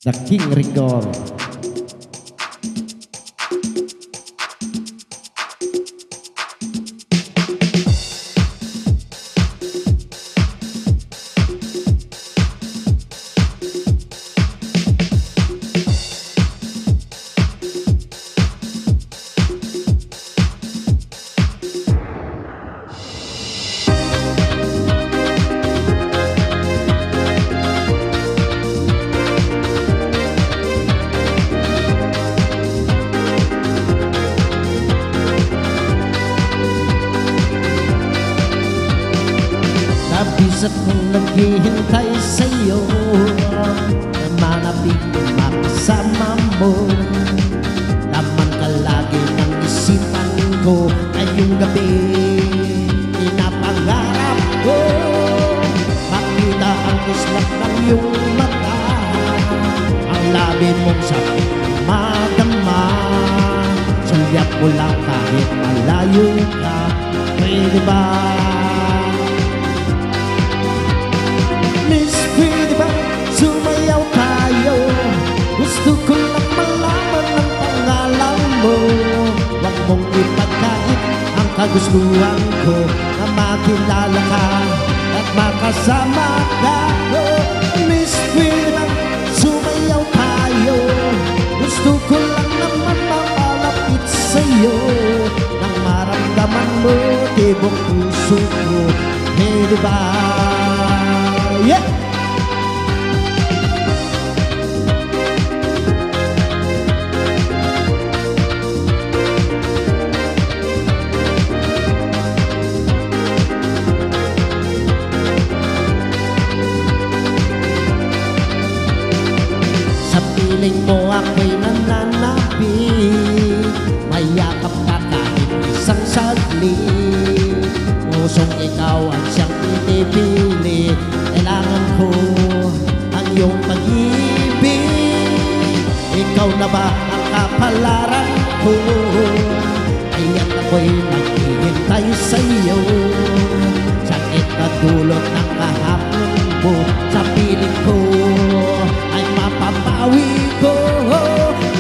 The King Record. Labis akong naghihintay sa'yo na manapig makasama mo. Laman ka lagi ng isipan ko, ngayong gabi pinapangarap ko. Makita ang kislap ng iyong mata, ang labi mong sakit madama. Sulyap mo lang kahit malayo ka, pwede ba? Miss, pwede ba sumayaw tayo? Gusto ko lang malaman ang pangalan mo. Huwag mong ipagkait ang kagustuhan ko, na makilala ka at makasama ka. Miss, pwede ba sumayaw tayo? Gusto ko lang naman mapalapit sa'yo, nang maramdaman mo tibok puso ko. Pwede ba? Yeah! Sa piling mo ako'y nananapit, mayakap ka kahit isang saglit. Pusong ikaw ang siyang pinipili, kailangan ko ang iyong pag-ibig. Ikaw na ba ang kapalaran ko? Kaya't ako'y naghihintay sa'yo. Sakit na dulot ng kahapon mo, sa piling ko ay mapapawi ko.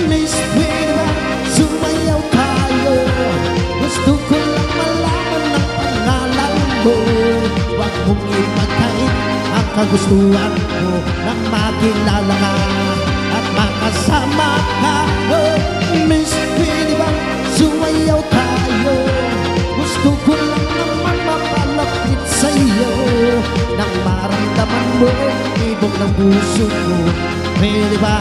Miss, pwede ba sumayaw tayo? Gusto ko lang malaman ang pangalan mo. Huwag mong ipagkait ang kagustuhan ko, nang makilala ka at makasama ka. Miss, pwede ba sumayaw tayo? Gusto ko lang naman mapalapit sa'yo, nang maramdaman mo ibog ng puso ko. Pwede ba?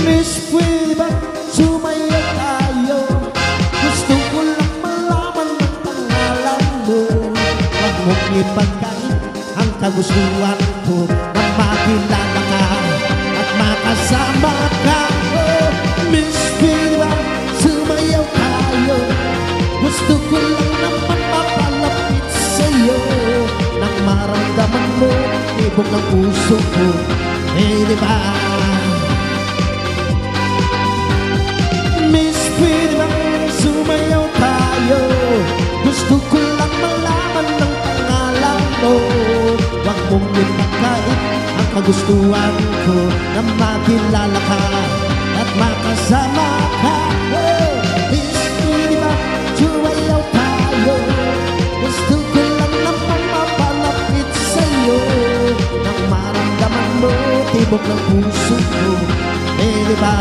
Miss, pwede ba sumayaw tayo? Gusto ko lang malaman ang pangalan mo. Huwag mong ipagkait ang kagustuhan ko, na makilala ka at makasama ka. Miss, pwede ba sumayaw tayo? Gusto ko lang naman mapalapit sa'yo, nang maramdaman mo ibog ng puso ko. Pwede ba? Miss, pwede ba sumayaw tayo? Gusto ko lang malaman ang pangalan mo. Huwag mong ipagkait ang kagustuhan ko, na makilala ka at makasama ka. Miss, pwede ba sumayaw tayo? Gusto ko lang naman mapalapit sa'yo, nang maramdaman mo tibok ng puso ko. Pwede ba?